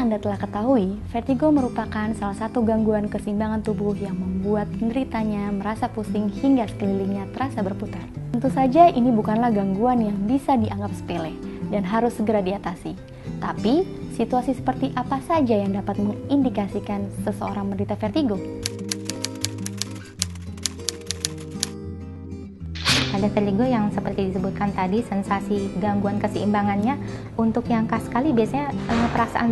Anda telah ketahui, vertigo merupakan salah satu gangguan keseimbangan tubuh yang membuat penderitanya merasa pusing hingga sekelilingnya terasa berputar. Tentu saja ini bukanlah gangguan yang bisa dianggap sepele dan harus segera diatasi. Tapi, situasi seperti apa saja yang dapat mengindikasikan seseorang menderita vertigo? Pada vertigo yang seperti disebutkan tadi, sensasi gangguan keseimbangannya untuk yang khas sekali biasanya perasaan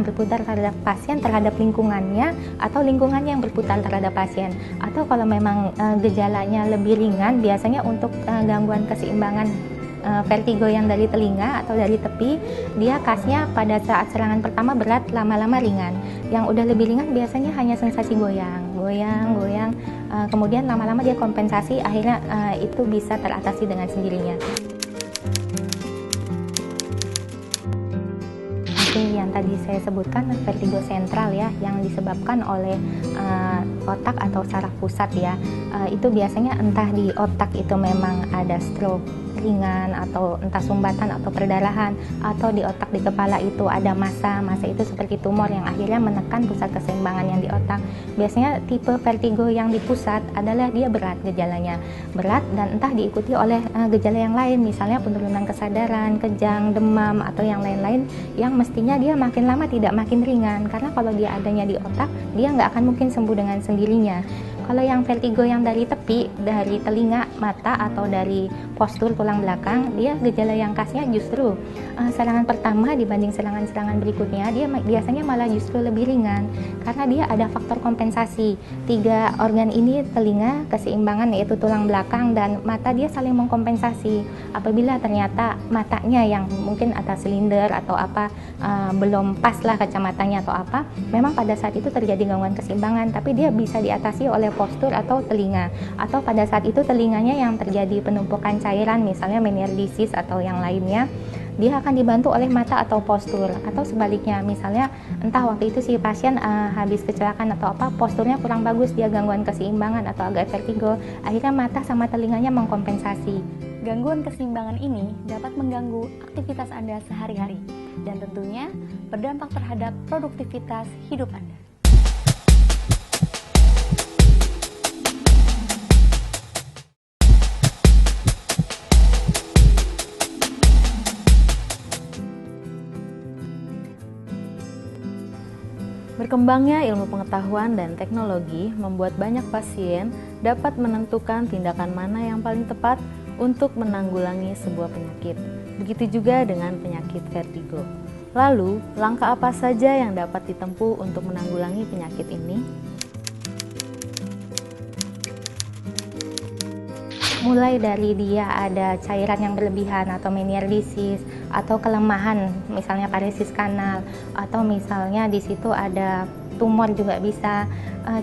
berputar terhadap pasien, terhadap lingkungannya, atau lingkungannya yang berputar terhadap pasien. Atau kalau memang gejalanya lebih ringan, biasanya untuk gangguan keseimbangan vertigo yang dari telinga atau dari tepi, dia khasnya pada saat serangan pertama berat, lama-lama ringan. Yang udah lebih ringan biasanya hanya sensasi goyang, kemudian lama-lama dia kompensasi, akhirnya itu bisa teratasi dengan sendirinya. Yang tadi saya sebutkan vertigo sentral ya, yang disebabkan oleh otak atau saraf pusat ya, itu biasanya entah di otak itu memang ada stroke ringan atau entah sumbatan atau perdarahan, atau di otak di kepala itu ada massa itu seperti tumor yang akhirnya menekan pusat keseimbangan yang di otak. Biasanya tipe vertigo yang di pusat adalah dia berat, gejalanya berat dan entah diikuti oleh gejala yang lain, misalnya penurunan kesadaran, kejang, demam atau yang lain-lain, yang mestinya dia makin lama tidak makin ringan, karena kalau dia adanya di otak dia nggak akan mungkin sembuh dengan sendirinya. Kalau yang vertigo yang dari tepi, dari telinga, mata, atau dari postur tulang belakang, dia gejala yang khasnya justru serangan pertama dibanding serangan-serangan berikutnya, dia biasanya malah justru lebih ringan, karena dia ada faktor kompensasi. Tiga organ ini, telinga, keseimbangan yaitu tulang belakang, dan mata, dia saling mengkompensasi. Apabila ternyata matanya yang mungkin atas silinder atau apa, belum pas lah kacamatanya atau apa, memang pada saat itu terjadi gangguan keseimbangan, tapi dia bisa diatasi oleh postur atau telinga, atau pada saat itu telinganya yang terjadi penumpukan cairan, misalnya meningitis atau yang lainnya, dia akan dibantu oleh mata atau postur. Atau sebaliknya, misalnya entah waktu itu si pasien habis kecelakaan atau apa, posturnya kurang bagus, dia gangguan keseimbangan atau agak vertigo, akhirnya mata sama telinganya mengkompensasi. Gangguan keseimbangan ini dapat mengganggu aktivitas Anda sehari-hari dan tentunya berdampak terhadap produktivitas hidup Anda. Berkembangnya ilmu pengetahuan dan teknologi membuat banyak pasien dapat menentukan tindakan mana yang paling tepat untuk menanggulangi sebuah penyakit. Begitu juga dengan penyakit vertigo. Lalu, langkah apa saja yang dapat ditempuh untuk menanggulangi penyakit ini? Mulai dari dia ada cairan yang berlebihan atau meningitis atau kelemahan, misalnya paresis kanal, atau misalnya di situ ada tumor juga bisa.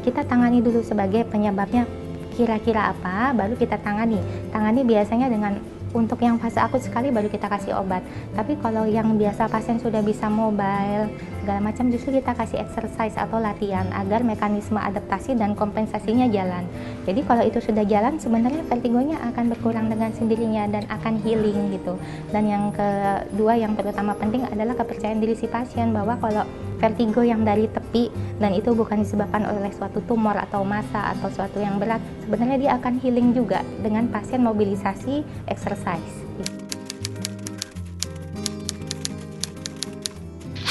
Kita tangani dulu sebagai penyebabnya kira-kira apa, baru kita tangani. Tangani biasanya dengan untuk yang fase akut sekali baru kita kasih obat. Tapi kalau yang biasa pasien sudah bisa mobile segala macam, justru kita kasih exercise atau latihan agar mekanisme adaptasi dan kompensasinya jalan. Jadi kalau itu sudah jalan, sebenarnya vertigonya akan berkurang dengan sendirinya dan akan healing gitu. Dan yang kedua yang terutama penting adalah kepercayaan diri si pasien, bahwa kalau vertigo yang dari tepi dan itu bukan disebabkan oleh suatu tumor atau massa atau suatu yang berat, sebenarnya dia akan healing juga dengan pasien mobilisasi exercise.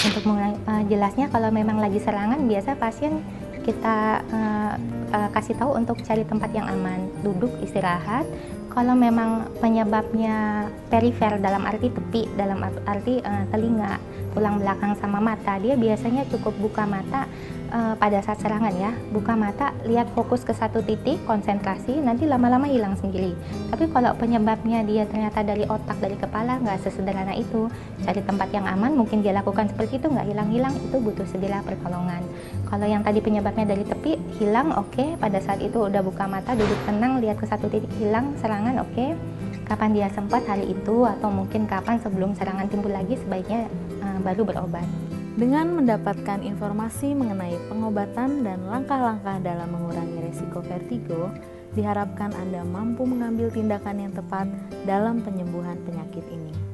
Untuk jelasnya, kalau memang lagi serangan, biasa pasien kita kasih tahu untuk cari tempat yang aman, duduk istirahat. Kalau memang penyebabnya perifer, dalam arti tepi, dalam arti telinga, tulang belakang sama mata, dia biasanya cukup buka mata pada saat serangan ya, buka mata, lihat fokus ke satu titik, konsentrasi, nanti lama-lama hilang sendiri. Tapi kalau penyebabnya dia ternyata dari otak, dari kepala, nggak sesederhana itu. Cari tempat yang aman, mungkin dia lakukan seperti itu, nggak hilang-hilang, itu butuh segera pertolongan. Kalau yang tadi penyebabnya dari tepi, hilang, oke. Pada saat itu udah buka mata, duduk tenang, lihat ke satu titik, hilang serangan, oke. Kapan dia sempat hari itu, atau mungkin kapan sebelum serangan timbul lagi, sebaiknya baru berobat. Dengan mendapatkan informasi mengenai pengobatan dan langkah-langkah dalam mengurangi resiko vertigo, diharapkan Anda mampu mengambil tindakan yang tepat dalam penyembuhan penyakit ini.